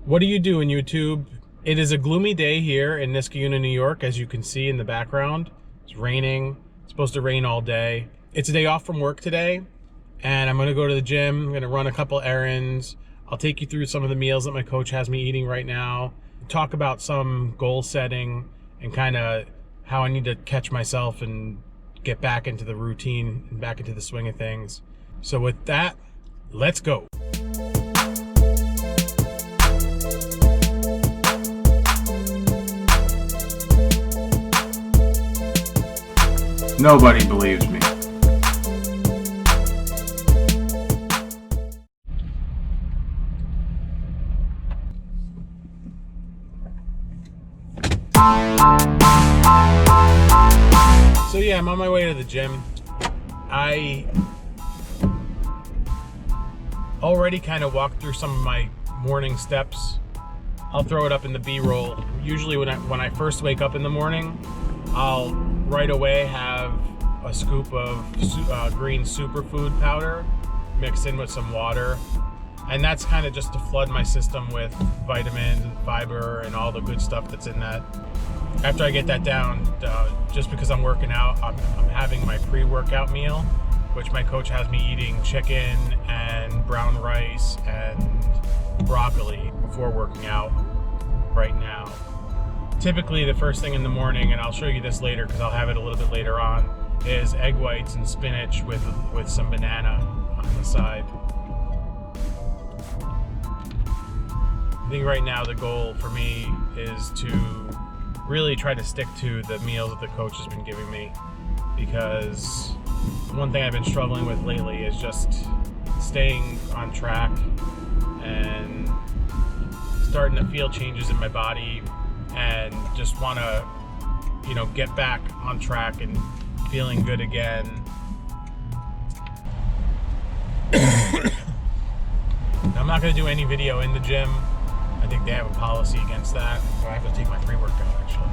What are you doing, YouTube? It is a gloomy day here in Niskayuna, New York, as you can see in the background. It's raining. It's supposed to rain all day. It's a day off from work today, and I'm gonna go to the gym. I'm gonna run a couple errands. I'll take you through some of the meals that my coach has me eating right now, talk about some goal setting and kind of how I need to catch myself and get back into the routine and back into the swing of things. So with that, let's go. Nobody believes me. So yeah, I'm on my way to the gym. I already kind of walked through some of my morning steps. I'll throw it up in the B-roll. Usually when I first wake up in the morning, I'll right away have a scoop of green superfood powder mixed in with some water. And that's kind of just to flood my system with vitamins and fiber and all the good stuff that's in that. After I get that down, just because I'm working out, I'm having my pre-workout meal, which my coach has me eating chicken and brown rice and broccoli before working out right now. Typically the first thing in the morning, and I'll show you this later because I'll have it a little bit later on, is egg whites and spinach with some banana on the side. I think right now the goal for me is to really try to stick to the meals that the coach has been giving me, because one thing I've been struggling with lately is just staying on track and starting to feel changes in my body and just want to, get back on track and feeling good again. I'm not going to do any video in the gym. I think they have a policy against that. So I have to take my pre-workout actually.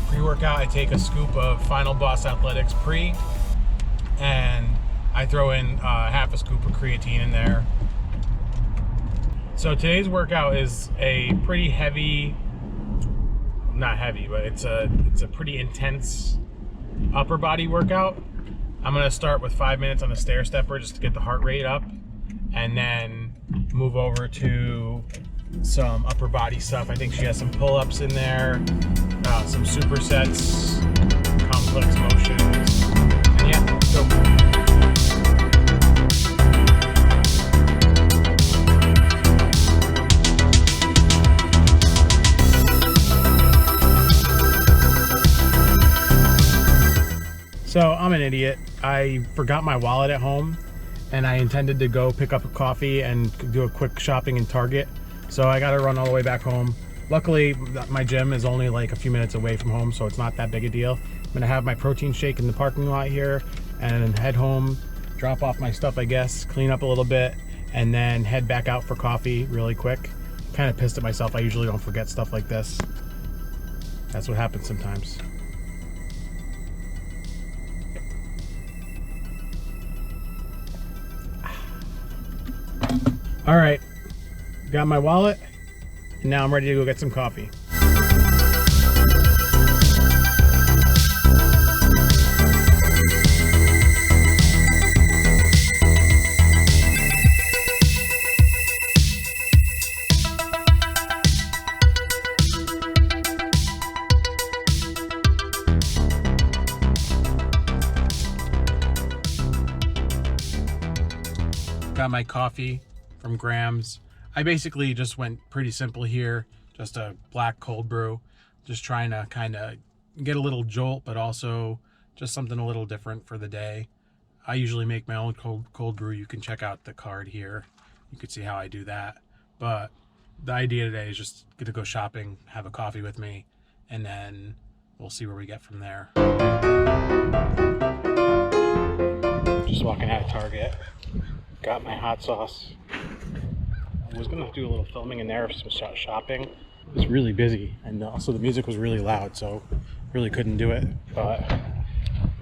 Pre-workout, I take a scoop of Final Boss Athletics Pre, and I throw in half a scoop of creatine in there. So today's workout is a pretty heavy, not heavy, but it's a pretty intense upper body workout. I'm gonna start with 5 minutes on the stair stepper just to get the heart rate up, and then move over to some upper body stuff. I think she has some pull-ups in there, some supersets, complex motions, and yeah, let's go. So I'm an idiot. I forgot my wallet at home, and I intended to go pick up a coffee and do a quick shopping in Target. So I gotta run all the way back home. Luckily, my gym is only like a few minutes away from home, so it's not that big a deal. I'm gonna have my protein shake in the parking lot here and head home, drop off my stuff, I guess, clean up a little bit, and then head back out for coffee really quick. Kind of pissed at myself. I usually don't forget stuff like this. That's what happens sometimes. All right, got my wallet, and now I'm ready to go get some coffee. Got my coffee from Grams. I basically just went pretty simple here, just a black cold brew, just trying to kind of get a little jolt, but also just something a little different for the day. I usually make my own cold brew. You can check out the card here. You can see how I do that. But the idea today is just to go shopping, have a coffee with me, and then we'll see where we get from there. Just walking out of Target. Got my hot sauce. I was gonna do a little filming in there of some shopping. It was really busy, and also the music was really loud, so really couldn't do it, but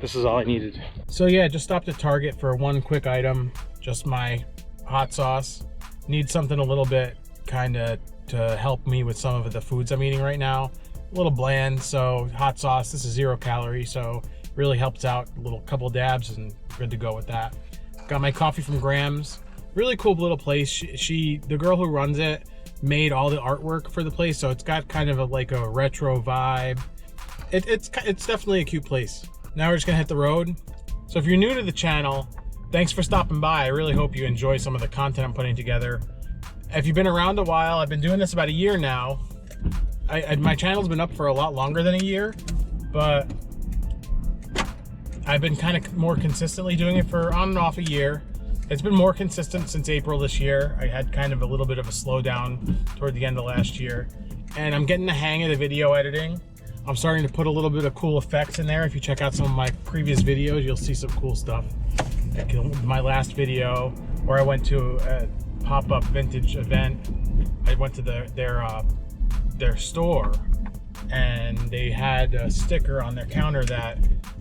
this is all I needed. So yeah, just stopped at Target for one quick item. just my hot sauce. Need something a little bit kind of to help me with some of the foods I'm eating right now. A little bland, so hot sauce. This is 0 calorie, so really helps out. A little couple dabs and good to go with that. Got my coffee from Graham's. Really cool little place. The girl who runs it made all the artwork for the place, so it's got kind of like a retro vibe. It's definitely a cute place. Now we're just gonna hit the road. So if you're new to the channel, thanks for stopping by. I really hope you enjoy some of the content I'm putting together. If you've been around a while, I've been doing this about a year now. My channel's been up for a lot longer than a year, but I've been kind of more consistently doing it for on and off a year. It's been more consistent since April this year. I had kind of a little bit of a slowdown toward the end of last year, and I'm getting the hang of the video editing. I'm starting to put a little bit of cool effects in there. If you check out some of my previous videos, you'll see some cool stuff. Like my last video where I went to a pop-up vintage event. I went to their store, and they had a sticker on their counter that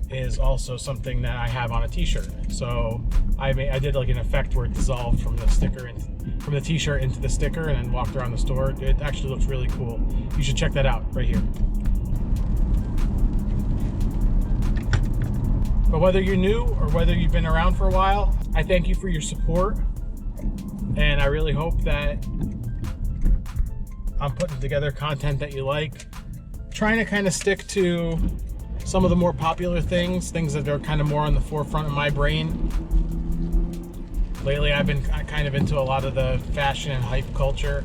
is also something that I have on a t-shirt. So I did like an effect where it dissolved from the sticker from the t-shirt into the sticker and then walked around the store. It actually looks really cool. You should check that out right here. But whether you're new or whether you've been around for a while, I thank you for your support, and I really hope that I'm putting together content that you like. Trying to kind of stick to some of the more popular things that are kind of more on the forefront of my brain. Lately I've been kind of into a lot of the fashion and hype culture,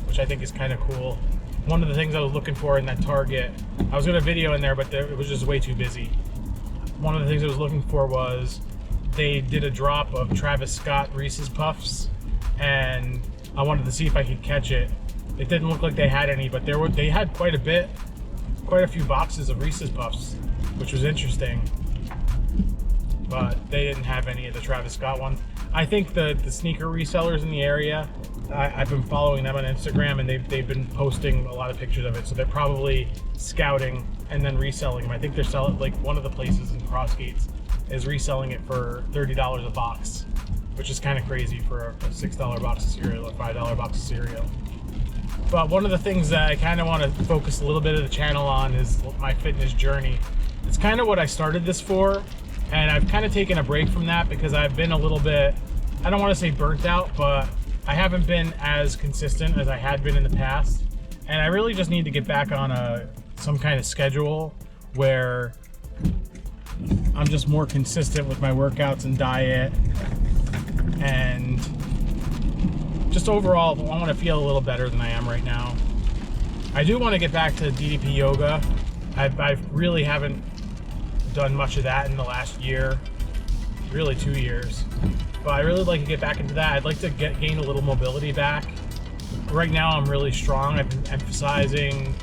which I think is kind of cool. One of the things I was looking for in that Target, I was gonna video in there, but it was just way too busy. One of the things I was looking for was they did a drop of Travis Scott Reese's Puffs, and I wanted to see if I could catch it. It didn't look like they had any, but they had quite a few boxes of Reese's Puffs, which was interesting. But they didn't have any of the Travis Scott ones. I think the sneaker resellers in the area, I've been following them on Instagram, and they've been posting a lot of pictures of it, so they're probably scouting and then reselling them. I think they're selling, like one of the places in Crossgates is reselling it for $30 a box, which is kind of crazy for a $6 box of cereal or $5 box of cereal. But one of the things that I kind of want to focus a little bit of the channel on is my fitness journey. It's kind of what I started this for, and I've kind of taken a break from that because I've been a little bit, I don't want to say burnt out, but I haven't been as consistent as I had been in the past. And I really just need to get back on some kind of schedule where I'm just more consistent with my workouts and diet, and just overall I want to feel a little better than I am right now. I do want to get back to DDP yoga. I really haven't done much of that in the last year, really 2 years, but I really like to get back into that. I'd like to gain a little mobility back. Right now I'm really strong. I've been emphasizing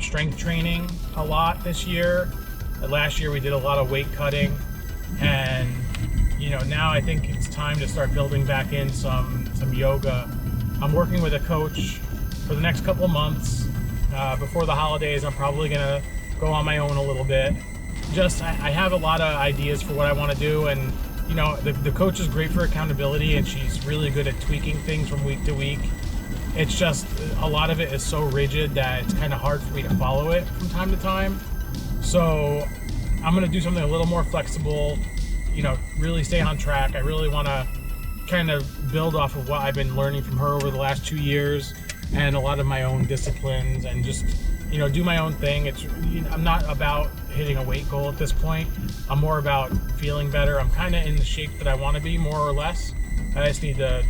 strength training a lot this year. Last year we did a lot of weight cutting, and now I think it's time to start building back in some yoga. I'm working with a coach for the next couple of months. Before the holidays I'm probably gonna go on my own a little bit. I have a lot of ideas for what I want to do, and the coach is great for accountability, and she's really good at tweaking things from week to week. It's just a lot of it is so rigid that it's kind of hard for me to follow it from time to time. So I'm going to do something a little more flexible, really stay on track. I really want to kind of build off of what I've been learning from her over the last 2 years, and a lot of my own disciplines, and just, do my own thing. I'm not about hitting a weight goal at this point. I'm more about feeling better. I'm kind of in the shape that I want to be, more or less. I just need to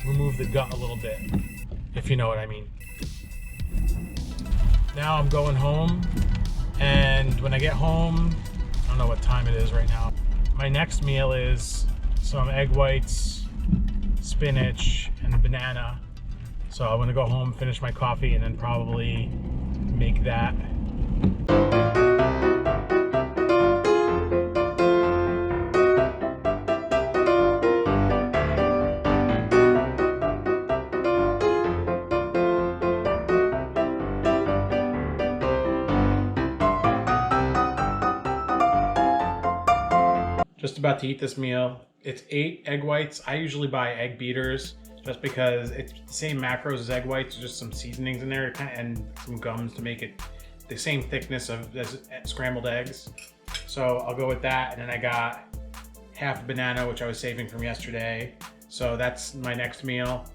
remove the gut a little bit, if you know what I mean. Now I'm going home, and when I get home, I don't know what time it is right now. My next meal is some egg whites, spinach, and a banana. So I'm gonna go home, finish my coffee, and then probably make that. Just about to eat this meal. It's 8 egg whites. I usually buy egg beaters just because it's the same macros as egg whites, just some seasonings in there and some gums to make it the same thickness as scrambled eggs. So I'll go with that. And then I got half a banana, which I was saving from yesterday. So that's my next meal.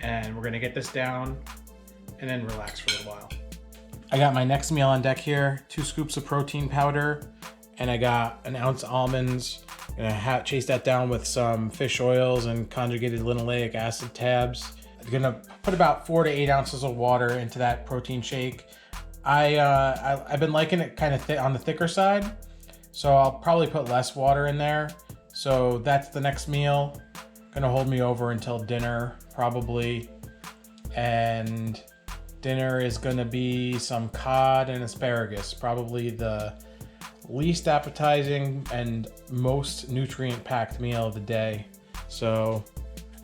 And we're gonna get this down and then relax for a little while. I got my next meal on deck here, 2 scoops of protein powder, and I got an ounce almonds. Gonna chase that down with some fish oils and conjugated linoleic acid tabs. I'm gonna put about 4 to 8 ounces of water into that protein shake. I've been liking it kind of on the thicker side, so I'll probably put less water in there. So that's the next meal. Gonna hold me over until dinner probably, and dinner is gonna be some cod and asparagus, probably the least appetizing and most nutrient packed meal of the day. So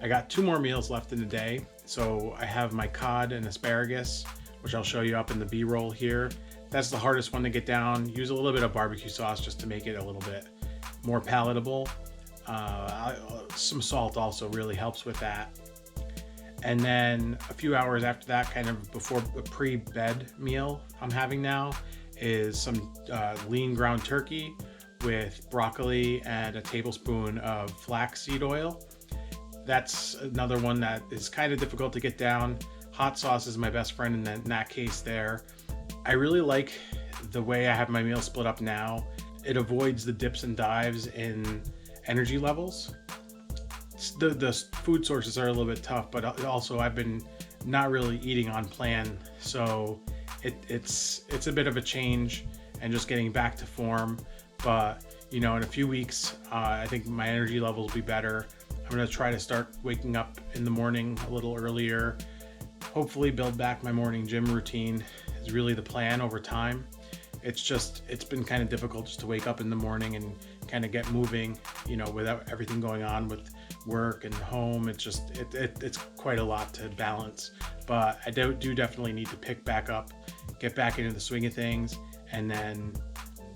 I got 2 more meals left in the day. So I have my cod and asparagus, which I'll show you up in the B-roll here. That's the hardest one to get down. Use a little bit of barbecue sauce just to make it a little bit more palatable. Some salt also really helps with that. And then a few hours after that, kind of before the pre-bed meal I'm having now, is some lean ground turkey with broccoli and a tablespoon of flaxseed oil. That's another one that is kind of difficult to get down. Hot sauce is my best friend in that case there. I really like the way I have my meal split up now. It avoids the dips and dives in energy levels. The food sources are a little bit tough, but also I've been not really eating on plan, so it's a bit of a change and just getting back to form. But you know, in a few weeks, I think my energy levels will be better. I'm gonna try to start waking up in the morning a little earlier. Hopefully build back my morning gym routine is really the plan over time. It's been kind of difficult just to wake up in the morning and kind of get moving, you know, without everything going on with work and home. It's quite a lot to balance, but I do definitely need to pick back up, get back into the swing of things, and then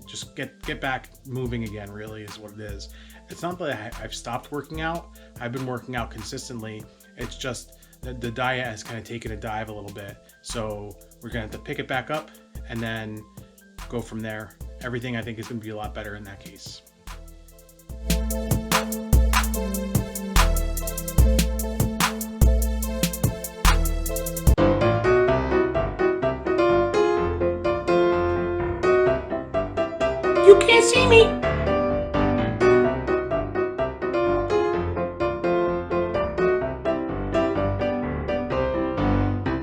just get back moving again, really is what it is. It's not that I've stopped working out. I've been working out consistently. It's just that the diet has kind of taken a dive a little bit. So we're gonna have to pick it back up and then go from there. Everything I think is gonna be a lot better in that case.